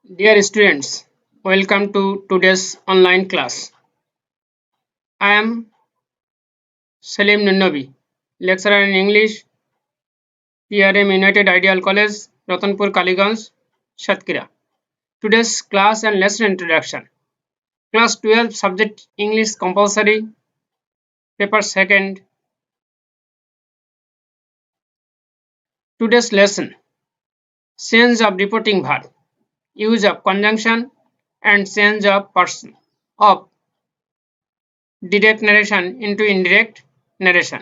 Dear students, welcome to today's online class. I am Salim Nunnabi, lecturer in English, PRM United Ideal College, Ratanpur, Kaliganj, Satkira. Today's class and lesson introduction. Class 12 subject English compulsory, paper second. Today's lesson. Change of reporting verb, use of conjunction and change of person of direct narration into indirect narration.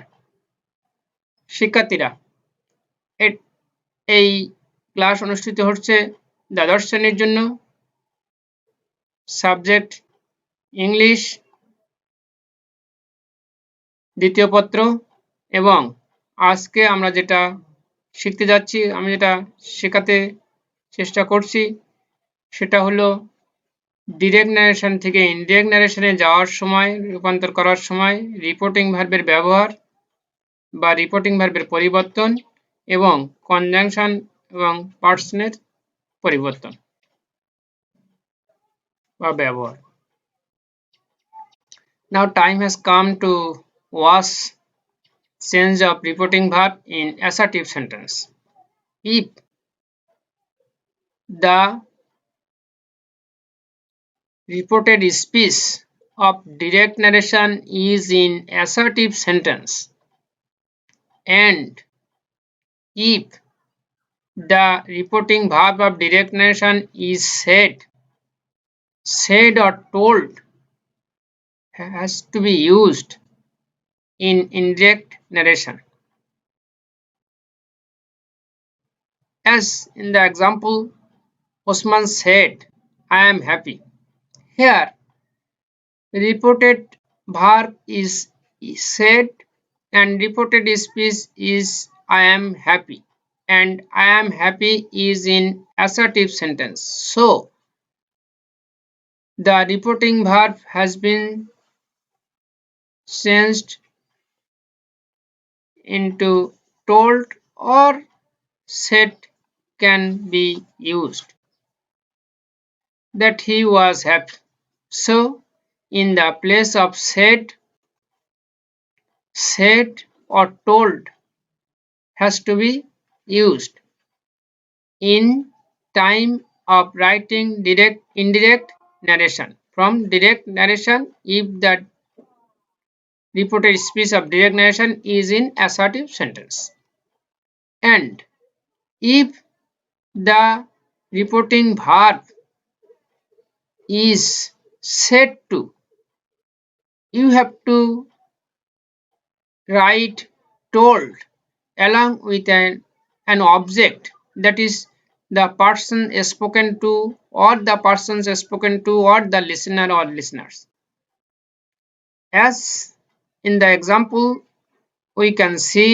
শিক্ষার্থীরা এই class অনুষ্ঠিত হচ্ছে দ্বাদশ শ্রেণীর জন্য subject English দ্বিতীয় পত্র এবং আজকে আমরা যেটা শিখতে যাচ্ছি আমি যেটা শেখাতে চেষ্টা করছি সেটা হলো ডিরেক্ট ন্যারেশন থেকে ইনডিরেক্ট ন্যারেশনে যাওয়ার সময় রূপান্তর করার সময় রিপোর্টিং ভার্বের ব্যবহার বা রিপোর্টিং ভার্বের পরিবর্তন এবং কনজাংশন এবং পার্সনের পরিবর্তন বা ব্যবহার। Now time has come to watch change of reporting verb in assertive sentence. If the reported speech of direct narration is in assertive sentence and if the reporting verb of direct narration is said or told has to be used in indirect narration. As in the example, Osman said, I am happy. Here, reported verb is said and reported speech is I am happy, and I am happy is in assertive sentence. So, the reporting verb has been changed into told or said can be used. That he was happy. So, in the place of said or told has to be used. In time of writing indirect narration. From direct narration, if the reported speech of direct narration is in assertive sentence. And if the reporting verb is said to, you have to write told along with an object, that is the person spoken to or the persons spoken to or the listener or listeners. As in the example, we can see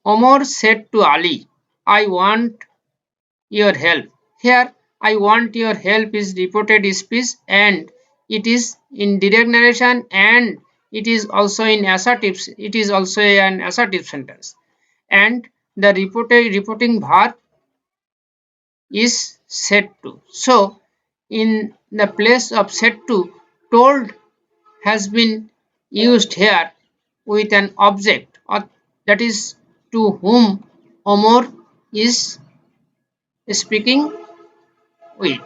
Omar said to Ali, I want your help. Here, I want your help is reported speech and it is in direct narration and it is also in assertive. It is also an assertive sentence. And the reporting verb is said to. So, in the place of said to, told has been used here with an object, or that is to whom Omar is speaking with.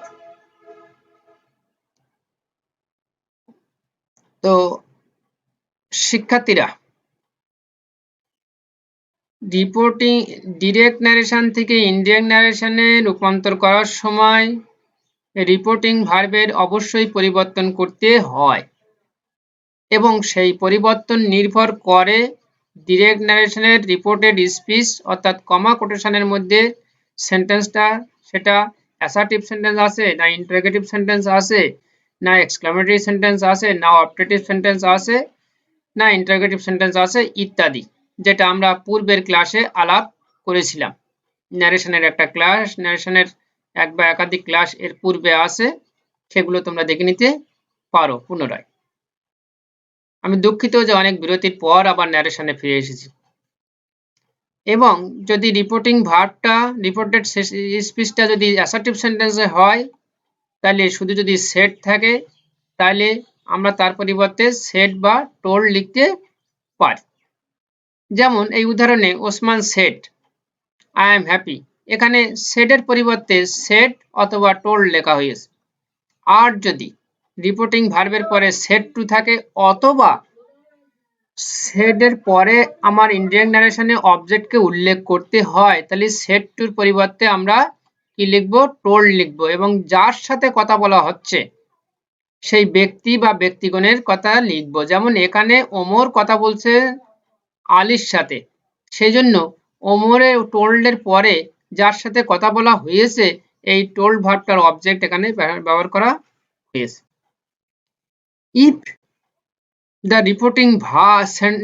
তো শিক্ষার্থীরা reporting direct narration থেকে indirect ন্যারেশনে রূপান্তর করার সময় reporting ভার্বের অবশ্যই পরিবর্তন করতে হয় এবং সেই পরিবর্তন নির্ভর করে ডিরেক্ট ন্যারেশনের রিপোর্টেড স্পিচ অর্থাৎ কমা কোটেশনের মধ্যে সেন্টেন্সটা সেটা অ্যাসার্টিভ সেন্টেন্স আছে না ইন্টারোগেটিভ সেন্টেন্স আছে না এক্সক্লামেটরি সেন্টেন্স আছে না অপটেটিভ সেন্টেন্স আছে না ইন্টারোগেটিভ সেন্টেন্স আছে ইত্যাদি, যেটা আমরা পূর্বের ক্লাসে আলাপ করেছিলাম। ন্যারেশনের একটা ক্লাস, ন্যারেশনের এক বা একাধিক ক্লাস এর পূর্বে আছে, সেগুলো তোমরা দেখে নিতে পারো পুনরায়। আমি দুঃখিত যে অনেক বিরতির পর আবার ন্যারেশনে ফিরে এসেছি। এবং যদি রিপোর্টিং ভার্বটা রিপোর্টেড স্পিচটা যদি অ্যাসার্টিভ সেন্টেন্সে হয় তাহলে শুধু যদি সেড থাকে তাহলে আমরা তার পরিবর্তে সেড বা টোল্ড লিখতে পারি। যেমন এই উদাহরণে Osman said I am happy, এখানে সেডের পরিবর্তে সেড অথবা টোল্ড লেখা হয়েছে। আর যদি রিপোর্টিং ভার্বের পরে সেড টু থাকে অথবা সেডের পরে আমার ইনডিরেক্ট নারেশনে অবজেক্টকে উল্লেখ করতে হয় তাহলে সেড টুর পরিবর্তে আমরা কি লিখবো, টোল্ড লিখবো, এবং যার সাথে কথা বলা হচ্ছে সেই ব্যক্তি বা ব্যক্তিগণের কথা লিখবো। যেমন এখানে ওমর কথা বলছে আলীর সাথে, সেই জন্য ওমরের টোল্ডের পরে যার সাথে কথা বলা হয়েছে এই টোল্ড ভার্বটার অবজেক্ট এখানে ব্যবহার করা হয়েছে। If the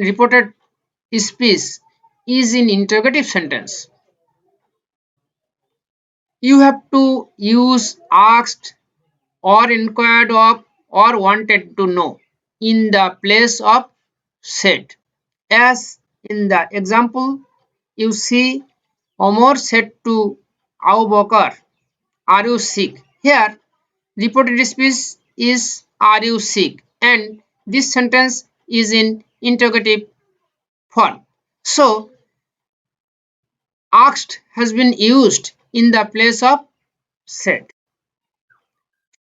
reported speech is in interrogative sentence, you have to use asked or inquired of or wanted to know in the place of said. As in the example, you see Omar said to Abu Bakr, are you sick? Here reported speech is are you sick, and this sentence is in interrogative form. So asked has been used in the place of said.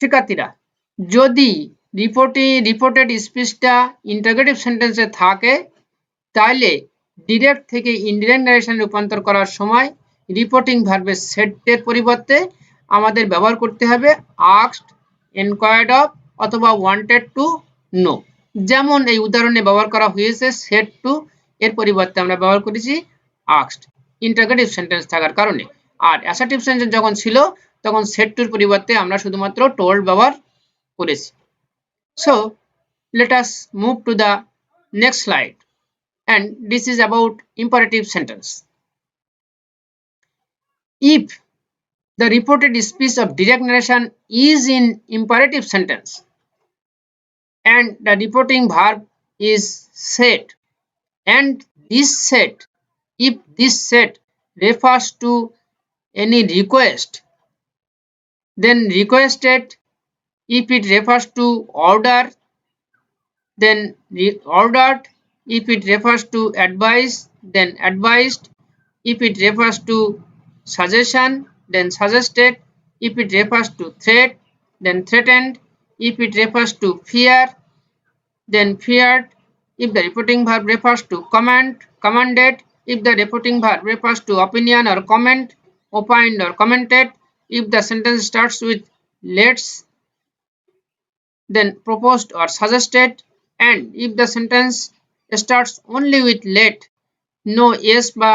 শিক্ষার্থীরা, যদি reported স্পিচটা interrogative সেন্টেন্সে থাকে তাহলে direct থেকে indirect narration রূপান্তর করার সময় reporting ভার্বের সেটের পরিবর্তে আমাদের ব্যবহার করতে হবে আস্কড, এনকোয়ার্ড অফ অথবা ওয়ান্টেড টু নো। যেমন এই উদাহরণে ব্যবহার করা হয়েছে সেড টু, এর পরিবর্তে আমরা ব্যবহার করেছি আস্কড ইন্টারোগেটিভ সেন্টেন্স থাকার কারণে। আর অ্যাসার্টিভ সেন্টেন্স যখন ছিল তখন সেড টুর পরিবর্তে আমরা শুধুমাত্র টোল্ড ব্যবহার করেছি। So let us move to the next slide, and this is about imperative sentence. If the reported speech of direct narration is in imperative sentence and the reporting verb is said, and if this said refers to any request, then requested. If it refers to order, then ordered. If it refers to advice, then advised. If it refers to suggestion, then suggested. If it refers to threat, then threatened. If it refers to fear, then feared. If the reporting verb refers to command, commanded. If the reporting verb refers to opinion or comment, opined or commented. If the sentence starts with let's, then proposed or suggested. And if the sentence starts only with let, no yes বা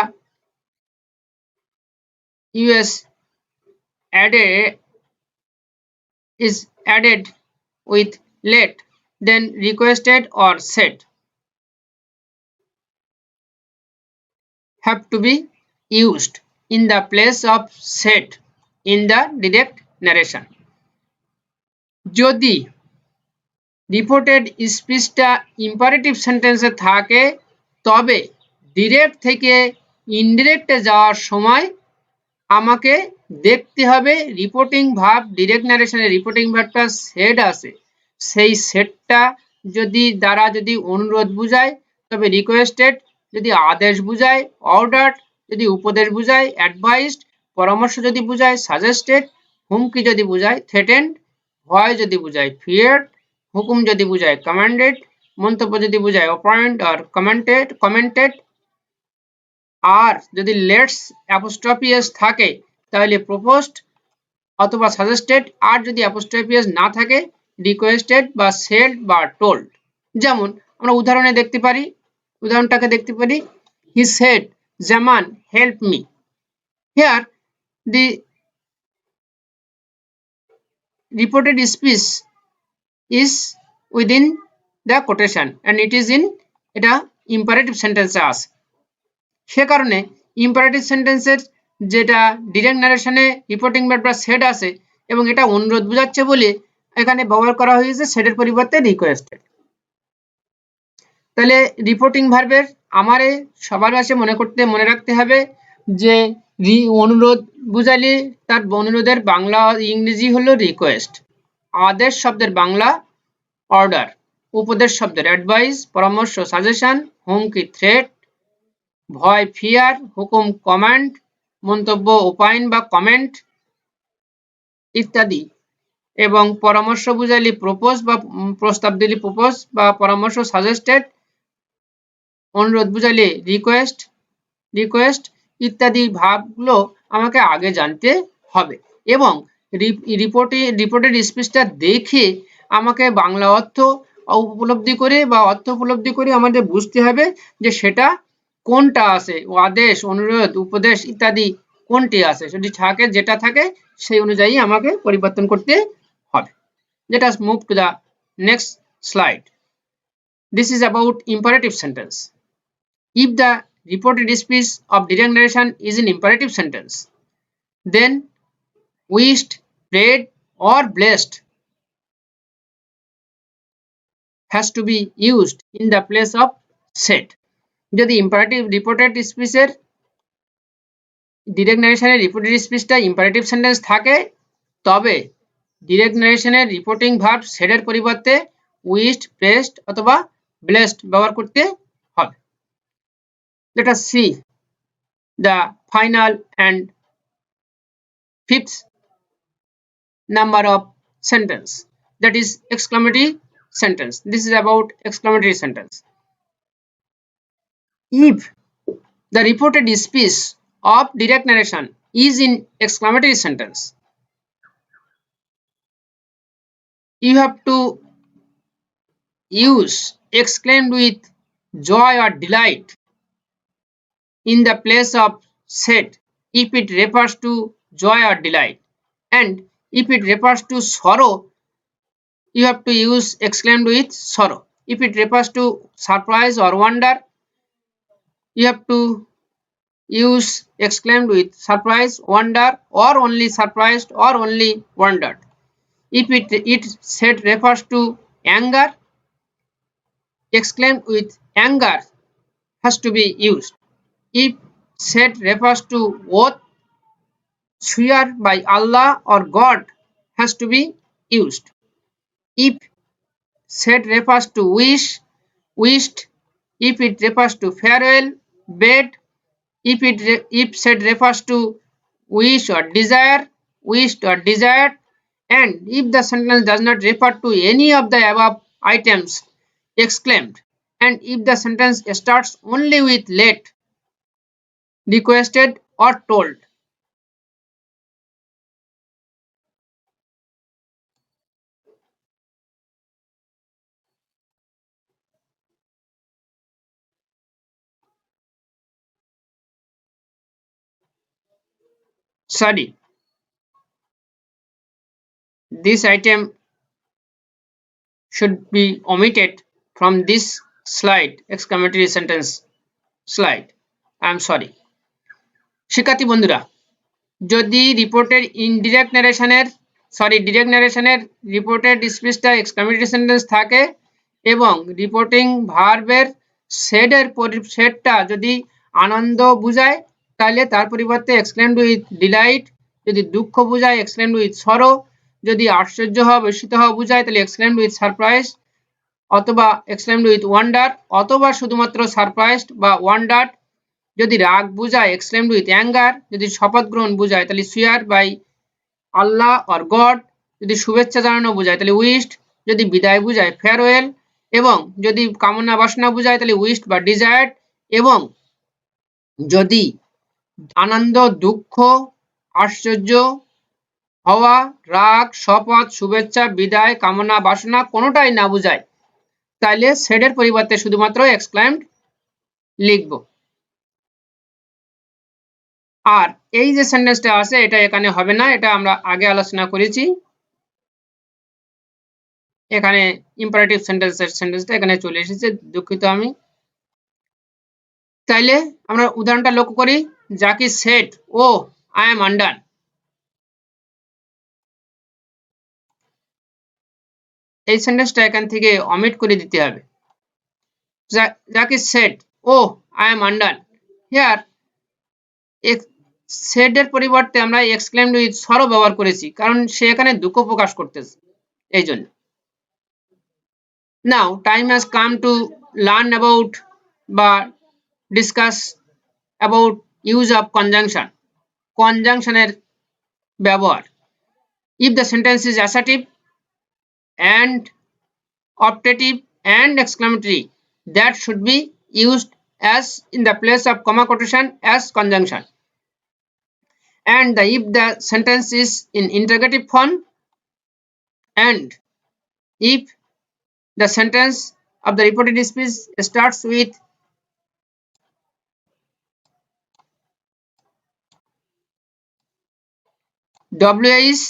us added is added with let, then requested or said have to be used in the place of said in the direct narration. যদি reported স্পিচটা imperative সেন্টেন্সে থাকে তবে direct থেকে ইনডিরেক্টে যাওয়ার সময় আমাকে দেখতে হবে রিপোর্টিং ভার্ব, ডিরেক্ট নারেশনে রিপোর্টিং ভার্বটা সেড আছে, সেই সেডটা যদি অনুরোধ বুঝায় তবে রিকোয়েস্টেড, যদি আদেশ বুঝায় অর্ডার, যদি উপদেশ বুঝায় অ্যাডভাইসড, পরামর্শ যদি বুঝায় সাজেস্টেড, হুমকি যদি বুঝায় থ্রেটেন্ড, ভয় যদি বুঝায় ফিয়ার্ড, হুকুম যদি বুঝায় কমান্ডেড, মন্তব্য যদি বুঝায় অপয়েন্ট আর কমেন্টেড। আর যদি লেটস অ্যাপোস্ট্রফি এস থাকে তাহলে প্রপোজড অথবা সাজেস্টেড, আর যদি অ্যাপোস্ট্রফি এস না থাকে রিকোয়েস্টেড বা সেড বা টোল্ড। যেমন আমরা উদাহরণটাকে দেখতে পারি he said Zaman help me. Here the reported speech is within the quotation and it is in এটা imperative sentence আছে, সে কারণে ইম্পারেটিভ সেন্টেন্সের যেটা ডিরেক্ট নারেশনে রিপোর্টিং ভার্বটা সেড আছে এবং এটা অনুরোধ বোঝাচ্ছে বলে এখানে ব্যবহার করা হয়েছে সেডের পরিবর্তে রিকোয়েস্টেড। তাহলে রিপোর্টিং ভার্বের আমারে সবার কাছে মনে রাখতে হবে যে অনুরোধ বুঝালে তার অনুরোধের বাংলা ইংরেজি হলো রিকোয়েস্ট, আদেশ শব্দের বাংলা অর্ডার, উপদেশ শব্দের অ্যাডভাইস, পরামর্শ সাজেশন, হুমকি থ্রেট, ভয় ফিয়ার, হুকুম কমান্ড, মন্তব্য ওপাইন বা কমেন্ট ইত্যাদি, এবং পরামর্শ বুঝাইলে প্রপোজ বা প্রস্তাব দিলে প্রপোজ বা পরামর্শ সাজেস্টেড, অনুরোধ বুঝাইলে রিকোয়েস্ট ইত্যাদি ভাবগুলো আমাকে আগে জানতে হবে এবং রিপোর্টেড স্পিচটা দেখে আমাকে বাংলা অর্থ উপলব্ধি করে বা অর্থ উপলব্ধি করে আমাদের বুঝতে হবে যে সেটা কোনটা আছে, আদেশ, অনুরোধ, উপদেশ ইত্যাদি কোনটি আছে, যদি থাকে যেটা থাকে সেই অনুযায়ী আমাকে পরিবর্তন করতে হবে। Let us move to the next slide. This is about imperative sentence. If the reported speech of direct narration is an imperative sentence, then wished, prayed or blessed has to be used in the place of said. যদি imperative reported স্পিচের direct নারেশনের reported স্পিচটা imperative sentence থাকে, তবে direct নারেশনের reporting verb সেডের পরিবর্তে wished, pressed অথবা ব্লেসড ব্যবহার করতে হবে। Let us see the final and fifth number of sentence, that is exclamatory sentence. This is about exclamatory sentence. If the reported speech of direct narration is in exclamatory sentence, you have to use exclaimed with joy or delight in the place of said if it refers to joy or delight, and if it refers to sorrow, you have to use exclaimed with sorrow. If it refers to surprise or wonder, you have to use exclaimed with surprise, wonder, or only surprised or only wondered. If it said refers to anger, exclaimed with anger has to be used. If said refers to oath, swear by Allah or God has to be used. If said refers to wish, wished. If it refers to farewell, bed. If said refers to wish or desire, wished or desired. And if the sentence does not refer to any of the above items, exclaimed. And if the sentence starts only with let, requested or told. Sorry, this item should be omitted from this slide, exclamatory sentence slide. I am sorry. শিক্ষার্থী বন্ধুরা, যদি রিপোর্টের indirect নারেশনের direct নারেশনের reported স্পিচটা exclamatory sentence থাকে এবং reporting ভার্বের সেটটা যদি আনন্দ বুঝায় তাহলে তার পরিবর্তে এক্সক্লেমড উইথ ডিলাইট, যদি দুঃখ বুঝায় এক্সক্লেমড উইথ সরো, যদি আশ্চর্য হওয়া বিস্মিত হওয়া বুঝায় তাহলে এক্সক্লেমড উইথ সারপ্রাইজ অথবা এক্সক্লেমড উইথ ওয়ান্ডার অথবা শুধুমাত্র সারপ্রাইজড বা ওয়ান্ডার্ড, যদি রাগ বুঝায় এক্সক্লেমড উইথ অ্যাঙ্গার, যদি শপথ গ্রহণ বুঝায় তাহলে swear by Allah or God, যদি শুভেচ্ছা জানানো বুঝায় তাহলে উইশড, যদি বিদায় বুঝায় ফেয়ারওয়েল, এবং যদি কামনা বাসনা বুঝায় তাহলে উইশড বা ডিজায়ার্ড, এবং যদি আনন্দ, দুঃখ, আশ্চর্য হওয়া, রাগ, শপথ, শুভেচ্ছা, বিদায়, কামনা বাসনা কোনোটাই না বুঝায় তাহলে সেডের পরিবর্তে শুধুমাত্র এক্সক্লেমড লিখব। আর এই যে সেন্টেন্সটা আছে এটা এখানে হবে না, এটা আমরা আগে আলোচনা করেছি। এখানে ইম্পারেটিভ সেন্টেন্সটা এখানে চলে এসেছে, দুঃখিত আমি। তাইলে আমরা উদাহরণটা লক্ষ্য করি। Zaki said, oh I am undone. এই সেন্টেন্সটা এখান থেকে অমিট করে দিতে হবে। Zaki said, oh I am undone. Here said এর পরিবর্তে আমরা এক্সক্লেমড উইথ সরো ব্যবহার করেছি, কারণ সে এখানে দুঃখ প্রকাশ করতেছে। এই জন্য। Now time has come to learn about বা discuss about use of conjunction. কনজাংশনের ব্যবহার। If the sentence is assertive and optative and exclamatory, that should be used as in the place of comma quotation as conjunction. And if the sentence is in interrogative form and if the sentence of the reported speech starts with WIS,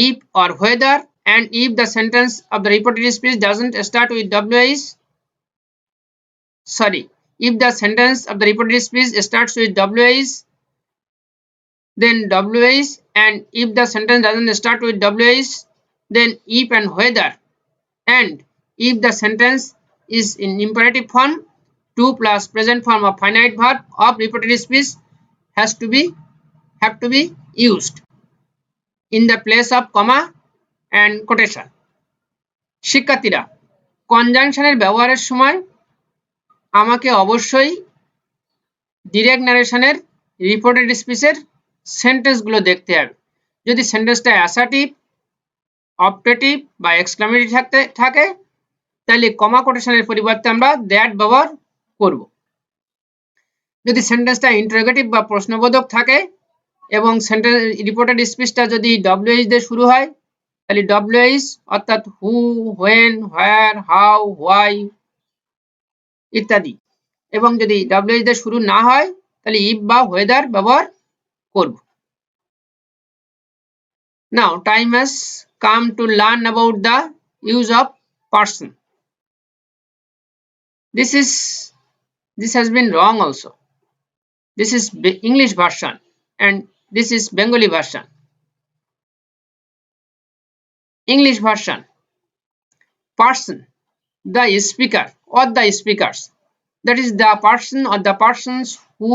if or whether, and if the sentence of the reported speech doesn't start with WIS, if the sentence of the reported speech starts with WIS, then WIS, and if the sentence doesn't start with WIS, then if and whether, and if the sentence is in imperative form, to plus present form of finite verb of reported speech have to be used in the place of comma and quotation. শিক্ষার্থীরা, কনজাংশনের ব্যবহারের সময় আমাকে অবশ্যই direct নারেশনের reported স্পিচের সেন্টেন্সগুলো দেখতে হবে। যদি সেন্টেন্সটা অ্যাসার্টিভ, অপটেটিভ বা এক্সক্লামেটরি থাকে তাহলে কমা কোটেশনের পরিবর্তে আমরা দ্যাট ব্যবহার করব। যদি সেন্টেন্সটা ইন্টারোগেটিভ বা প্রশ্নবোধক থাকে এবং সেন্টেন্স রিপোর্টেড স্পিচটা যদি ডব্লিউএইচ দিয়ে শুরু হয় তাহলে ডব্লিউএইচ অর্থাৎ হু, হোয়েন, হোয়ার, হাউ, হোয়াই ইত্যাদি, এবং যদি ডব্লিউএইচ দিয়ে শুরু না হয় তাহলে ইফ বা ওয়েদার ব্যবহার করব। Now time has come to learn about the use of person. This has been wrong also. This is English version and this is Bengali version. English version, person, the speaker or the speakers, that is the person or the persons who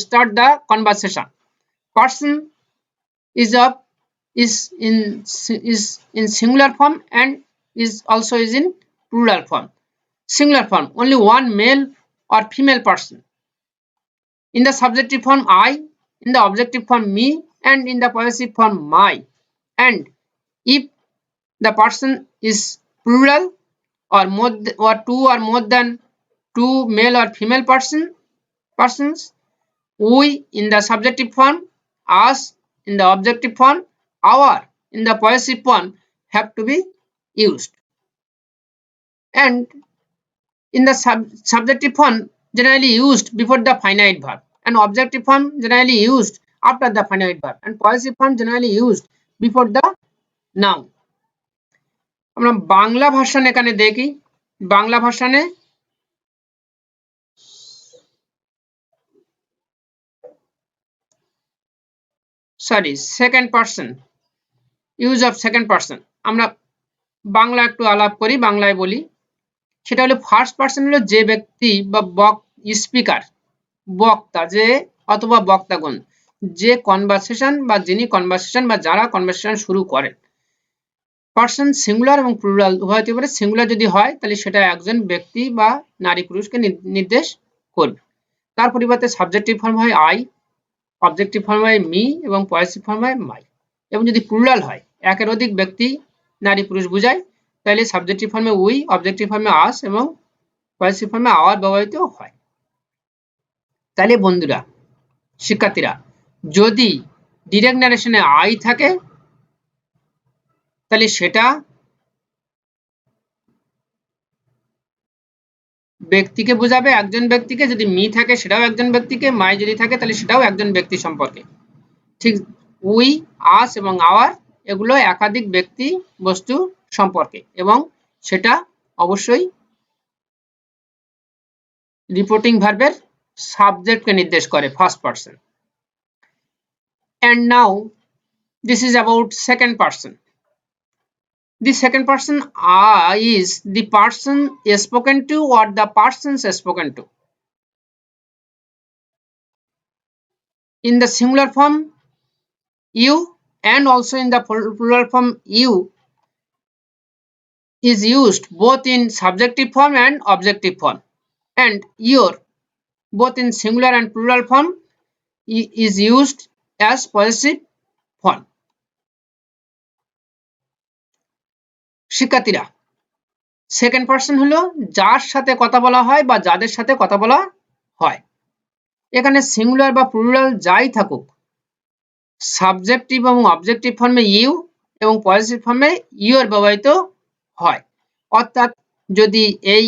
start the conversation. Person is in singular form and is also in plural form. Singular form, only one male or female person. In the subjective form I, in the objective form me, and in the possessive form my. And if the person is plural or two or more than two male or female persons, we in the subjective form, us in the objective form, our in the possessive form have to be used. And in the subjective form generally used before the finite verb, and objective form generally used after the finite verb, and possessive form generally used before the noun. আমরা বাংলা ভাষণ এখানে দেখি। বাংলা ভাষণে second person, use of second person. আমরা বাংলা একটু আলাপ করি, বাংলায় বলি। সেটা হলো ফার্স্ট পারসন হলো যে ব্যক্তি বা স্পিকার, বক্তা, যে অথবা বক্তাগণ, যে কনভারসেশন বা যিনি কনভারসেশন বা যারা কনভারসেশন শুরু করেন। পারসন সিঙ্গুলার এবং প্লুরাল উভয় হতে পারে। সিঙ্গুলার যদি হয় তাহলে সেটা একজন ব্যক্তি বা নারী পুরুষকে নির্দেশ করবে। তার পরিবর্তে সাবজেক্টিভ ফর্ম হয় আই, অবজেক্টিভ ফর্ম হয় মি এবং পসেসিভ ফর্ম হয় মাই। এবং যদি প্লুরাল হয়, একের অধিক ব্যক্তি নারী পুরুষ বোঝায়, তাহলে সাবজেক্টিভ ফর্মে উই, অবজেক্টিভ ফর্মে আস এবং পসেসিভ ফর্মে আওয়ার ব্যবহৃত হয়। তাহলে বন্ধুরা, শিক্ষার্থীরা, যদি ডিরেক্ট নারেশনে আই থাকে তাহলে সেটা ব্যক্তিকে বোঝাবে, একজন ব্যক্তিকে। যদি মি থাকে সেটাও একজন ব্যক্তিকে, মাই যদি থাকে তাহলে সেটাও একজন ব্যক্তি সম্পর্কে। ঠিক উই, আস এবং আওয়ার এগুলো একাধিক ব্যক্তি বস্তু সম্পর্কে, এবং সেটা অবশ্যই রিপোর্টিং ভার্বের সাবজেক্টকে নির্দেশ করে, first person. And now this is about second person. The second person is the person spoken to or the persons spoken to. In the singular form you, and also in the plural form you is used both in subjective form and objective form, and your both in singular and plural form is used as possessive form. শিক্ষার্থীরা, second person হলো যার সাথে কথা বলা হয় বা যাদের সাথে কথা বলা হয়। এখানে সিঙ্গুলার বা প্লুরাল যাই থাকুক, সাবজেক্টিভ এবং অবজেক্টিভ ফর্মে ইউ এবং পজিটিভ ফর্মে ইউর ব্যবহৃত হয়। অর্থাৎ যদি এই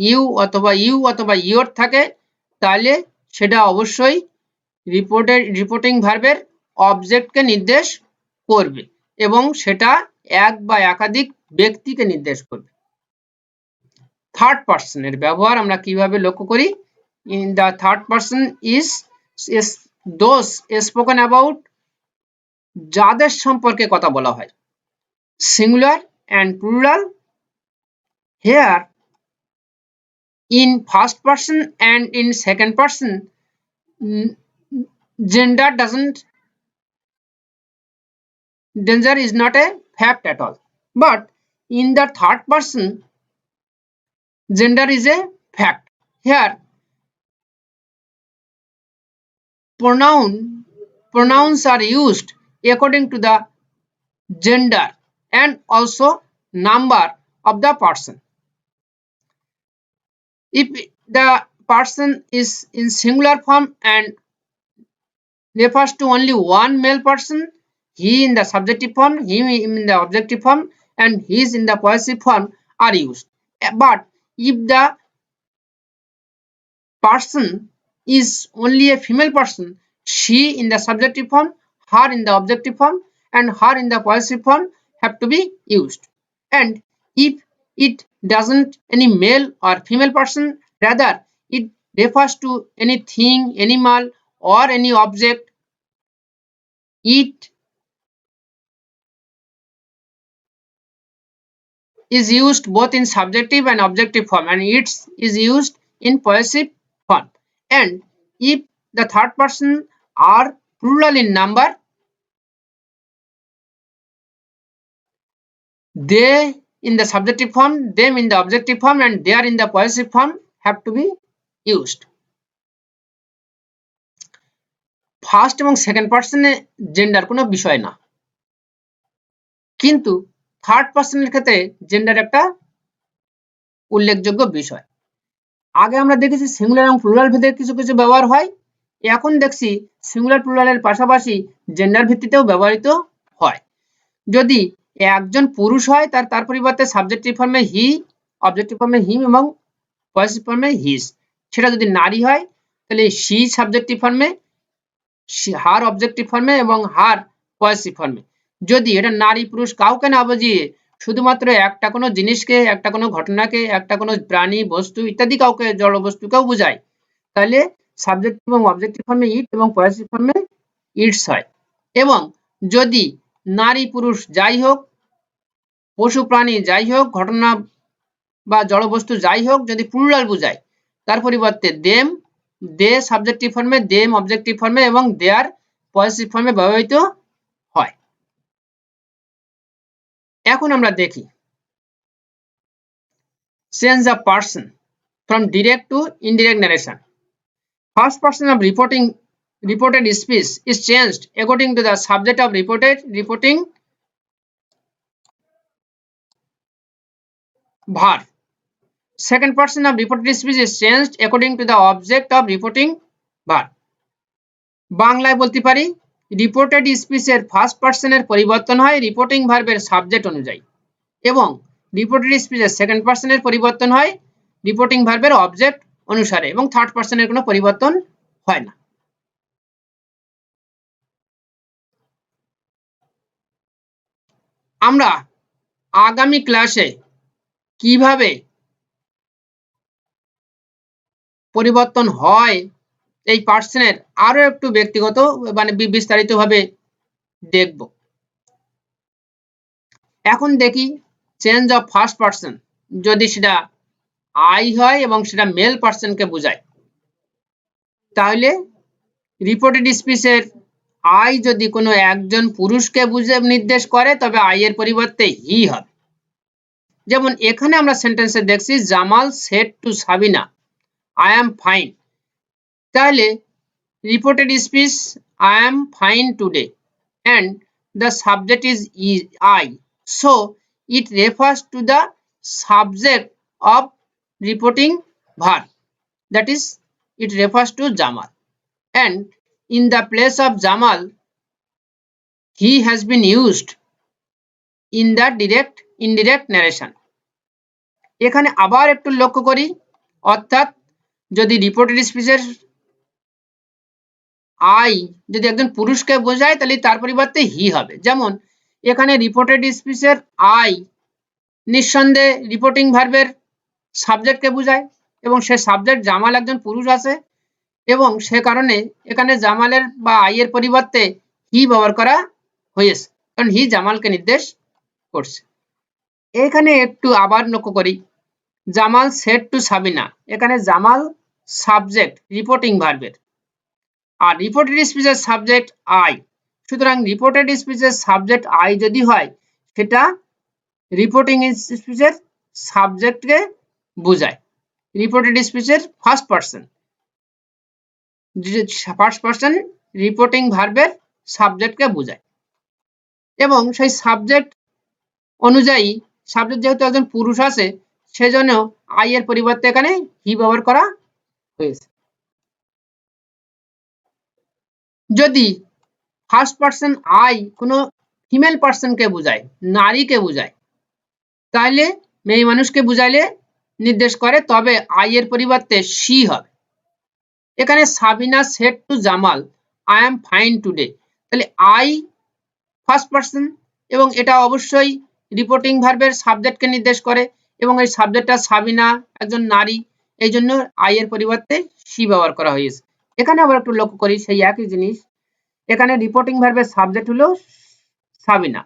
ইউ অথবা ইউর থাকে তাহলে সেটা অবশ্যই রিপোর্টিং ভার্বের অবজেক্টকে নির্দেশ করবে এবং সেটা এক বা একাধিক ব্যক্তিকে নির্দেশ করবে। থার্ড পারসনের ব্যবহার আমরা কিভাবে লক্ষ্য করি? In the third person is those spoken about, যাদের সম্পর্কে কথা বলা হয়। Singular and plural here in first person and in second person gender is not a fact at all, but in the third person gender is a fact. Here pronouns are used according to the gender and also number of the person. If the person is in singular form and refers to only one male person, he in the subjective form, him in the objective form, and his in the possessive form are used. But if the person is only a female person, she in the subjective form, her in the objective form, and her in the possessive form have to be used. And if it doesn't any male or female person, rather it refers to anything, animal, or any object, it is used both in subjective and objective form, and it is used in possessive form. And if the third person are plural in number, they in the subjective form, them in the objective form, and they are in the possessive form have to be used. First এবং second পার্সনে gender কোনো বিষয় না, কিন্তু third পার্সনের ক্ষেত্রে gender একটা উল্লেখযোগ্য বিষয়। আগে আমরা দেখেছি সিঙ্গুলার এবং প্লুরাল ভেদে কিছু কিছু ব্যবহার হয়, এখন দেখছি সিঙ্গুলার প্লুরালের পাশাপাশি জেন্ডার ভিত্তিতেও ব্যবহৃত হয়। যদি একজন পুরুষ হয় তার পরিবর্তে সাবজেক্টিভ ফর্মে হি, অবজেক্টিভ ফর্মে হিম এবং পজিটিভ ফর্মে হিজ। সেটা যদি নারী হয় তাহলে শি সাবজেক্টিভ ফর্মে, হার অবজেক্টিভ ফর্মে এবং হার পজিটিভ ফর্মে। যদি এটা নারী পুরুষ কাউকে না বুঝিয়ে শুধুমাত্র একটা কোনো জিনিসকে, একটা কোনো ঘটনাকে, একটা কোনো প্রাণী, বস্তু ইত্যাদি কাউকে, জড় বস্তুকেও বোঝায়, তাহলে সাবজেক্টিভ এবং অবজেক্টিভ ফর্মে ইট এবং পজিটিভ ফর্মে ইটস হয়। এবং যদি নারী পুরুষ যাই হোক, পশু প্রাণী যাই হোক, ঘটনা বা জড় বস্তু যাই হোক, যদি প্লুরাল বোঝায় তার পরিবর্তে দেম, দে সাবজেক্টিভ ফর্মে, দেম অবজেক্টিভ ফর্মে এবং দেয়ার পজিটিভ ফর্মে ব্যবহৃত হয়। এখন আমরা দেখি change the person from direct to indirect narration. First person of reported speech is changed according to the subject of reporting verb. Second person of reported speech is changed according to the object of reporting verb. বাংলায় বলতে পারি reported স্পিচের first পারসনের পরিবর্তন হয় reporting ভার্বের subject অনুযায়ী, এবং reported স্পিচের second পারসনের পরিবর্তন হয় রিপোর্টিং ভার্বের অবজেক্ট অনুসারে, এবং থার্ড পারসনের কোনো পরিবর্তন হয় না। আমরা আগামী ক্লাসে কিভাবে পরিবর্তন হয় এই পার্সনের আরো একটু ব্যক্তিগত মানে বিস্তারিতভাবে দেখব। এখন দেখি চেঞ্জ অফ ফার্স্ট পারসন, যদি সেটা আই হয় এবং সেটা মেল পারসনকে বোঝায়, তাহলে রিপোর্টেড স্পিচের আই যদি কোনো একজন পুরুষকে বুঝে নির্দেশ করে তবে আই এর পরিবর্তে হি হবে। যেমন এখানে আমরা সেন্টেন্সে দেখছি Jamal said to Sabina I am fine, তাহলে reported speech I am fine today and the subject is I, so it refers to the subject of reporting verb, that is it refers to Jamal, and in the place of Jamal he has been used in the indirect narration। এখানে আবার একটু লক্ষ্য করি, অর্থাৎ যদি reported স্পিচের I যদি একজন পুরুষকে বোঝায় তাহলে তার পরিবর্তে হি হবে। যেমন এখানে রিপোর্টেড স্পিচের আই নিঃসন্দেহে রিপোর্টিং ভার্বের সাবজেক্টকে বোঝায় এবং সে সাবজেক্ট জামাল একজন পুরুষ আছে এবং সে কারণে এখানে জামালের বা আই এর পরিবর্তে হি ব্যবহার করা হয়েছে, কারণ হি জামালকে নির্দেশ করছে। এখানে একটু আবার লক্ষ্য করি, জামাল সেড টু সাবিনা, এখানে জামাল সাবজেক্ট রিপোর্টিং ভার্বের, আর রিপোর্টেড স্পিচের সাবজেক্ট আই, সুতরাং রিপোর্টেড স্পিচের সাবজেক্ট আই যদি হয় সেটা রিপোর্টিং স্পিচের সাবজেক্টকে বোঝায়। রিপোর্টেড স্পিচের ফার্স্ট পারসন রিপোর্টিং ভার্বের সাবজেক্টকে বোঝায় এবং সেই সাবজেক্ট অনুযায়ী সাবজেক্ট যেহেতু একজন পুরুষ আছে সেজন্য আই এর পরিবর্তে এখানে হি ব্যবহার করা হয়েছে। যদি ফার্স্ট পারসন আই কোনো ফিমেল পারসনকে বোঝায়, নারীকে বোঝায়, তাহলে মেয়ে মানুষকে বুঝাইলে নির্দেশ করে তবে আই এর পরিবর্তে শি হবে। এখানে Sabina said to Jamal I am fine today, তাহলে আই ফার্স্ট পারসন এবং এটা অবশ্যই রিপোর্টিং ভার্বের সাবজেক্টকে নির্দেশ করে এবং এই সাবজেক্টটা সাবিনা একজন নারী, এই জন্য আই এর পরিবর্তে শি ব্যবহার করা হয়েছে। এখানে আবার একটু লক্ষ্য করি সেই একই জিনিস, এখানে রিপোর্টিং ভার্বের সাবজেক্ট হলো সাবিনা,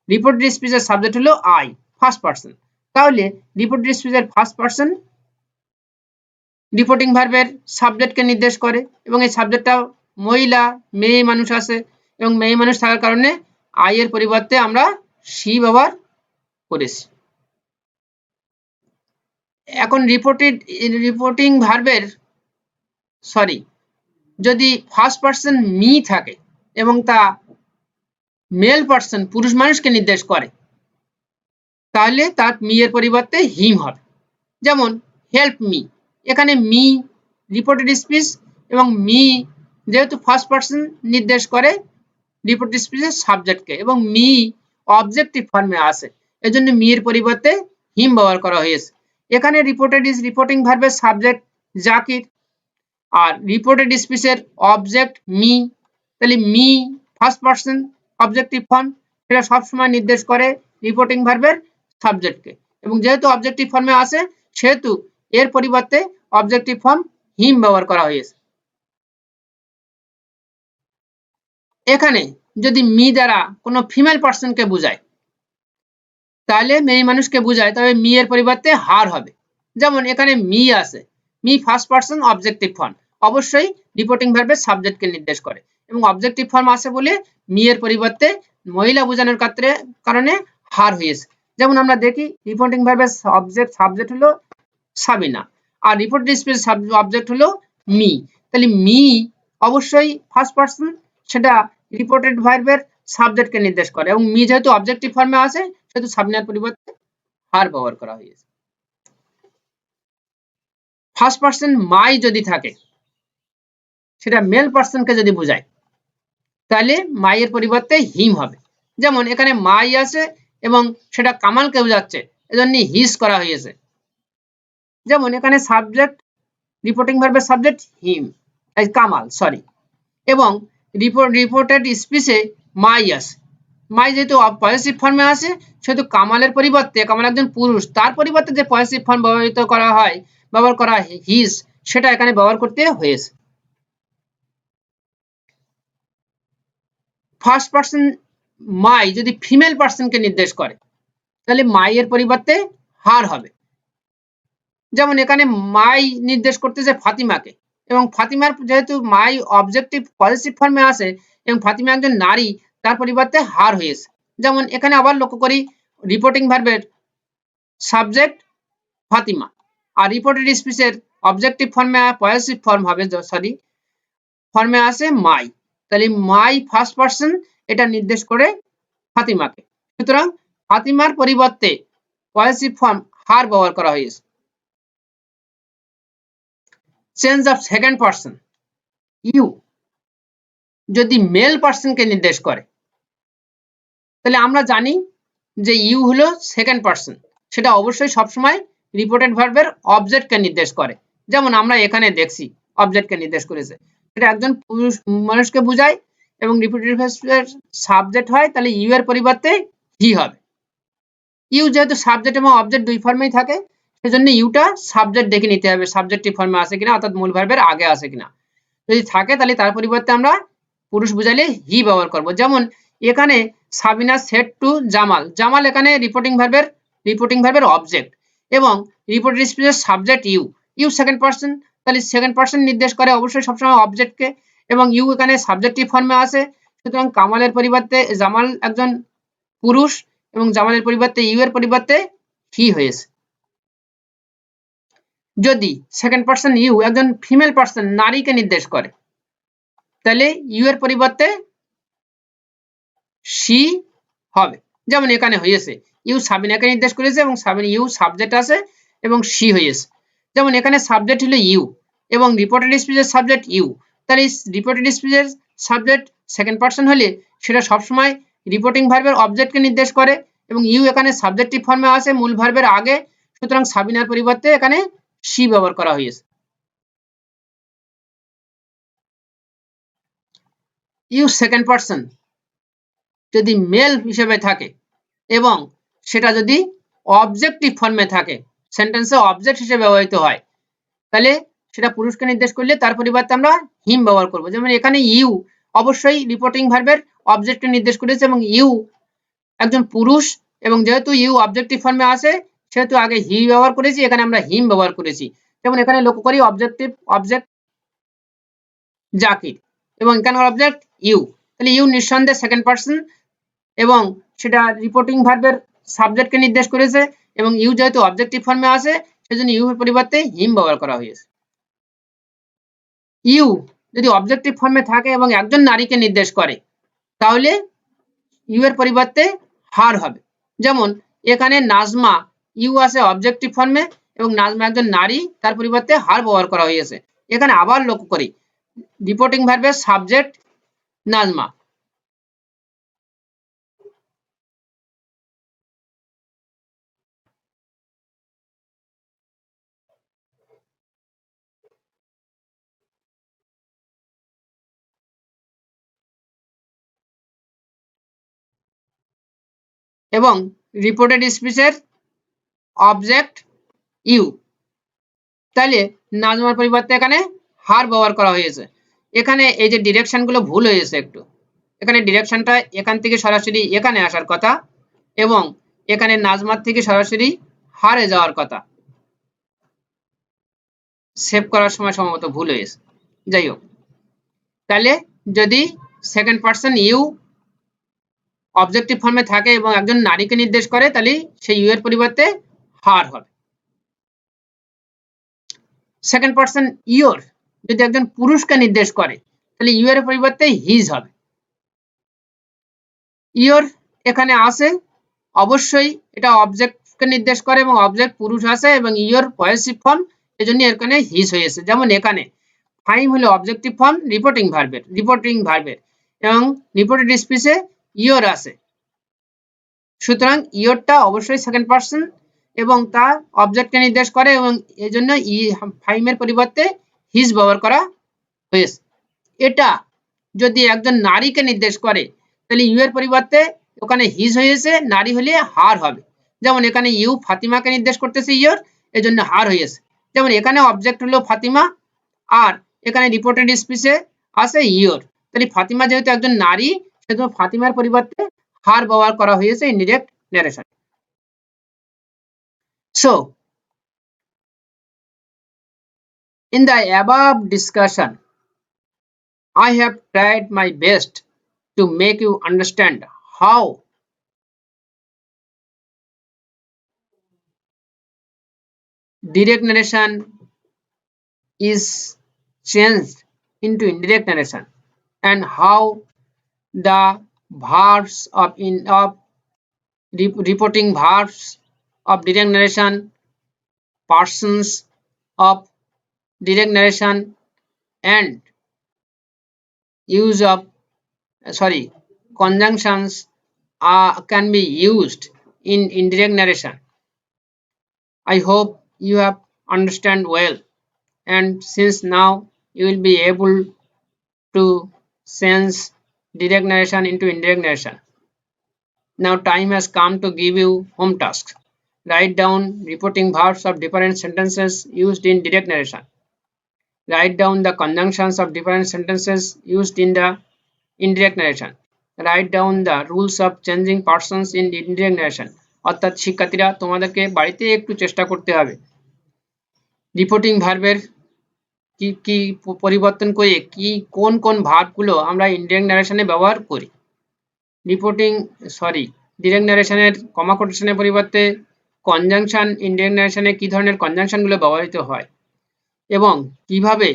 রিপোর্টেড স্পিচের সাবজেক্ট হলো আই ফার্স্ট পারসন, তাহলে রিপোর্টেড স্পিচের ফার্স্ট পারসন রিপোর্টিং ভার্বের সাবজেক্টকে নির্দেশ করে এবং এই সাবজেক্টটা মহিলা মেয়ে মানুষ আছে এবং মেয়ে মানুষ থাকার কারণে আই এর পরিবর্তে আমরা শি ব্যবহার করেছি। এখন রিপোর্টিং ভার্বের যদি ফার্স্ট পারসন মি থাকে এবং তা মেল পারসন পুরুষ মানুষকে নির্দেশ করে তাহলে তার মি এর পরিবর্তে হিম হবে। যেমন হেল্প মি, এখানে মি রিপোর্টেড স্পিচ এবং মি যেহেতু ফার্স্ট পারসন নির্দেশ করে রিপোর্টেড স্পিচের সাবজেক্টকে এবং মি অবজেক্টিভ ফর্মে আসে, এজন্য মি এর পরিবর্তে হিম ব্যবহার করা হয়েছে। এখানে রিপোর্টিং ভার্বের সাবজেক্ট জাকির আর রিপোর্টেড স্পিচের অবজেক্ট মি, তাহলে me first person objective form, সেটা সবসময় নির্দেশ করে রিপোর্টিং ভার্বের সাবজেক্টকে এবং যেহেতু অবজেক্টিভ ফর্মে আসে সেহেতু এর পরিবর্তে অবজেক্টিভ ফর্ম হিম ব্যবহার করা হয়েছে। এখানে যদি মি দ্বারা কোনো ফিমেল পারসনকে বোঝায় তাহলে মেয়ে মানুষকে বোঝায় তবে মি এর পরিবর্তে হার হবে। যেমন এখানে মি আছে, me first person objective form, অবশ্যই রিপোর্টিং ভার্বের সাবজেক্টকে নির্দেশ করে এবং অবজেক্টিভ ফর্ম আছে বলে মি এর পরিবর্তে মহিলা বোঝানোর কারণে হার হয়েছে। যেমন আমরা দেখি রিপোর্টিং ভার্বের সাবজেক্ট হলো সাবিনা আর রিপোর্টেড স্পিচ অবজেক্ট হলো মি, তাহলে মি অবশ্যই ফার্স্ট পারসন, সেটা রিপোর্টেড ভার্বের সাবজেক্টকে নির্দেশ করে এবং মি যেহেতু অবজেক্টিভ ফর্মে আছে সেহেতু সাবিনার পরিবর্তে হার ব্যবহার করা হয়েছে। ফার্স্ট পারসন মাই যদি থাকে সেটা মেল পারসনকে যদি বোঝায় তাহলে মাই এর পরিবর্তে হিম হবে। যেমন এখানে মাই আছে এবং সেটা কামালকে বোঝাচ্ছে এজন্য হিস করা হয়েছে। যেমন এখানে সাবজেক্ট রিপোর্টিং ভার্বের সাবজেক্ট হিম কামাল এবং রিপোর্টেড স্পিচে মাই আছে, মাই যেহেতু পজিটিভ ফর্মে আছে সেহেতু কামালের পরিবর্তে, কামাল একজন পুরুষ, তার পরিবর্তে যে পজিটিভ ফর্ম ব্যবহার করা হিজ সেটা এখানে ব্যবহার করতে হয়েছে। ফার্স্ট পারসন মাই যদি ফিমেল পারসনকে নির্দেশ করে তাহলে মাই এর পরিবর্তে হার হবে। যেমন এখানে মাই নির্দেশ করতেছে ফাতিমাকে এবং ফাতিমার যেহেতু মাই অবজেক্টিভ পজিটিভ ফর্মে আছে এবং ফাতিমা একজন নারী তার পরিবর্তে হার হয়েছে। যেমন এখানে আবার লক্ষ্য করি রিপোর্টিং ভার্বের সাবজেক্ট ফাতিমা আর রিপোর্টেড স্পিচের অবজেক্টিভ ফর্মে পসেসিভ ফর্ম হবে, সরি ফর্মে আসে মাই, তাহলে মাই ফার্স্ট পারসন এটা নির্দেশ করে ফাতিমাকে। সুতরাং ফাতিমার পরিবর্তে পসেসিভ ফর্ম হার ব্যবহার করা হয়েছে। Change of second person you যদি মেল পারসনকে নির্দেশ করে তাহলে আমরা জানি যে ইউ হলো সেকেন্ড পারসন, সেটা অবশ্যই সবসময় রিপোর্টেড ভার্বের অবজেক্টকে নির্দেশ করে। যেমন আমরা এখানে দেখছি অবজেক্টকে নির্দেশ করেছে, সেটা একজন পুরুষ মানুষকে বোঝায় এবং রিপোর্টেড ভার্বের সাবজেক্ট হয়, তাহলে ইউ এর পরিবর্তে হি হবে। ইউ যেহেতু সাবজেক্ট এবং অবজেক্ট দুই ফর্মেই থাকে সেজন্য ইউটা সাবজেক্ট দেখে নিতে হবে সাবজেক্টিভ ফর্মে আছে কিনা, অর্থাৎ মূল ভার্বের আগে আছে কিনা। যদি থাকে তাহলে তার পরিবর্তে আমরা পুরুষ বোঝালে হি ব্যবহার করব। যেমন এখানে সাবিনা সেড টু জামাল, জামাল এখানে রিপোর্টিং ভার্বের অবজেক্ট এবং রিপোর্টেড স্পিচের subject you, you second person, তাহলে সেকেন্ড পারসন নির্দেশ করে অবশ্যই সবসময় অবজেক্টকে এবং ইউ এখানে সাবজেক্টিভ ফর্মে আছে। সুতরাং কামালের পরিবর্তে জামাল একজন পুরুষ এবং জামালের পরিবর্তে ইউ এর পরিবর্তে হি হয়েছে। যদি সেকেন্ড পারসন ইউ একজন ফিমেল পারসন নারীকে নির্দেশ করে তাহলে ইউ এর পরিবর্তে শি হবে। যেমন এখানে হয়েছে ইউ সাবিনাকে নির্দেশ করেছে এবং সাবিনা ইউ সাবজেক্ট আছে এবং শি হয়েছে। যেমন এখানে সাবজেক্ট হলো ইউ এবং রিপোর্টেড স্পিচের সাবজেক্ট ইউ, তাহলে রিপোর্টেড স্পিচের সাবজেক্ট সেকেন্ড পারসন হলে সেটা সবসময় রিপোর্টিং ভার্বের অবজেক্টকে নির্দেশ করে এবং ইউ এখানে সাবজেক্টিভ ফর্মে আছে মূল ভার্বের আগে, সুতরাং সাবিনার পরিবর্তে এখানে শি ব্যবহার করা হয়েছে। ইউ সেকেন্ড পারসন যদি মেল হিসেবে থাকে এবং সেটা যদি অবজেক্টিভ ফর্মে থাকে, সেন্টেন্সে অবজেক্ট হিসেবে ব্যবহৃত হয়, তাহলে সেটা পুরুষকে নির্দেশ করলে তার পরিবর্তে আমরা হিম ব্যবহার করব। যেমন এখানে ইউ অবশ্যই রিপোর্টিং ভার্বের অবজেক্টকে নির্দেশ করেছে এবং ইউ একজন পুরুষ এবং যেহেতু ইউ অবজেক্টিভ ফর্মে আছে সেহেতু আগে হি ব্যবহার করেছি, এখানে আমরা হিম ব্যবহার করেছি। যেমন এখানে লক্ষ্য করি অবজেক্ট জাকির এবং এখানকার অবজেক্ট ইউ, তাহলে ইউ নিঃসন্দেহে সেকেন্ড পারসন এবং সেটা রিপোর্টিং ভার্বের সাবজেক্টকে নির্দেশ করেছে এবং ইউ যেহেতু অবজেক্টিভ ফর্মে আছে সেজন্য ইউ এর পরিবর্তে হিম ব্যবহার করা হয়েছে। ইউ যদি অবজেক্টিভ ফর্মে থাকে এবং একজন নারীকে নির্দেশ করে তাহলে ইউ এর পরিবর্তে হার হবে। যেমন এখানে নাজমা ইউ আছে অবজেক্টিভ ফর্মে এবং নাজমা একজন নারী, তার পরিবর্তে হার ব্যবহার করা হয়েছে। এখানে আবার লক্ষ্য করি রিপোর্টিং ভার্বের সাবজেক্ট নাজমা এবং রিপোর্টেড স্পিচের অবজেক্ট ইউ, তাহলে নাজমার পরিবর্তে এখানে হার ব্যবহার করা হয়েছে। এখানে এই যে ডিরেকশনগুলো ভুল হয়েছে একটু, এখানে ডিরেকশনটা এখান থেকে সরাসরি এখানে আসার কথা এবং এখানে নাজমার থেকে সরাসরি হারে যাওয়ার কথা, সেভ করার সময় সম্ভবত ভুল হয়েছে। যাই হোক, তাহলে যদি সেকেন্ড পারসন ইউ অবজেক্টিভ ফর্মে থাকে এবং একজন নারীকে নির্দেশ করে তাহলে সেই ইউ এর পরিবর্তে হার হবে। সেকেন্ড পারসন ইওর যদি একজন পুরুষকে নির্দেশ করে তাহলে ইউ এর পরিবর্তে হিজ হবে। ইওর এখানে আসে অবশ্যই এটা অবজেক্টকে নির্দেশ করে এবং অবজেক্ট পুরুষ আছে এবং ইওর পসেসিভ ফর্ম, এজন্য এখানে হিজ হয়েছে। যেমন এখানে ফাইম হলো অবজেক্টিভ ফর্ম রিপোর্টিং ভার্বের এবং রিপোর্টেড স্পিচে ইওর আছে, সুতরাং ইওরটা অবশ্যই সেকেন্ড পারসন এবং তার অবজেক্টকে নির্দেশ করে এবং এজন্য ফাইমের পরিবর্তে হিজ ব্যবহার করা হয়েছে। এটা যদি একজন নারীকে নির্দেশ করে তাহলে ইউ এর পরিবর্তে ওখানে হিজ হয়েছে, নারী হলে হার হবে। যেমন এখানে ইউ ফাতিমাকে নির্দেশ করতেছে ইউর, এজন্য হার হয়েছে। যেমন এখানে অবজেক্ট হলো ফাতিমা আর এখানে রিপোর্টেড স্পিচে আছে ইউর, তাহলে ফাতিমা যেহেতু একজন নারী সেজন্য ফাতিমার পরিবর্তে হার ব্যবহার করা হয়েছে indirect narration. So in the above discussion I have tried my best to make you understand how direct narration is changed into indirect narration, and how the verbs of reporting verbs of direct narration, persons of direct narration, and use of sorry conjunctions can be used in indirect narration. I hope you have understand well, and since now you will be able to sense direct narration into indirect narration. Now time has come to give you home tasks. Write down reporting verbs of different sentences used in direct narration. Write down the conjunctions of different sentences used in the indirect narration. Write down the rules of changing persons in indirect narration. অর্থাৎ শিক্ষার্থীরা তোমাদেরকে বাড়িতে একটু চেষ্টা করতে হবে reporting ভার্বের কি কি পরিবর্তন করে কি কোন কোন ভার্বগুলো আমরা ইনডিরেক্ট ন্যারেশনে ব্যবহার করি ডিরেক্ট ন্যারেশনের কমা কোটেশনের পরিবর্তে কনজাংশন ইনডিরেক্ট ন্যারেশনে কি ধরনের কনজাংশনগুলো ব্যবহৃত হয় এবং কিভাবে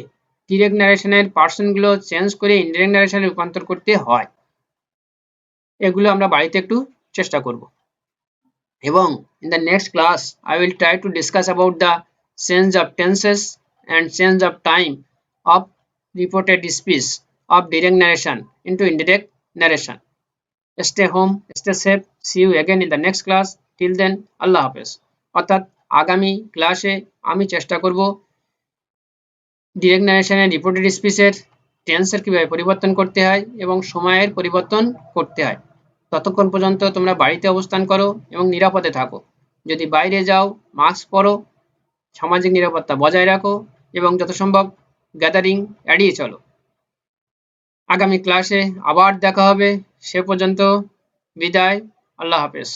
ডিরেক্ট ন্যারেশনের পার্সনগুলো চেঞ্জ করে ইনডিরেক্ট ন্যারেশনে রূপান্তর করতে হয় এগুলো আমরা বাড়িতে একটু চেষ্টা করব এবং in the next class I will try to discuss about the change of tenses and change of time of reported speech of direct narration into indirect narration. Stay home, stay safe, see you again in the next class. Till then, আল্লাহ হাফেজ। অর্থাৎ আগামী ক্লাসে আমি চেষ্টা করব direct ন্যারেশনের reported স্পিচের টেন্সের কিভাবে পরিবর্তন করতে হয় এবং সময়ের পরিবর্তন করতে হয়। ততক্ষণ পর্যন্ত তোমরা বাড়িতে অবস্থান করো এবং নিরাপদে থাকো। যদি বাইরে যাও মাস্ক পরো, সামাজিক নিরাপত্তা বজায় রাখো এবং যত সম্ভব গ্যাদারিং এড়িয়ে চলো। আগামী ক্লাসে আবার দেখা হবে, সে পর্যন্ত বিদায়, আল্লাহ হাফেজ।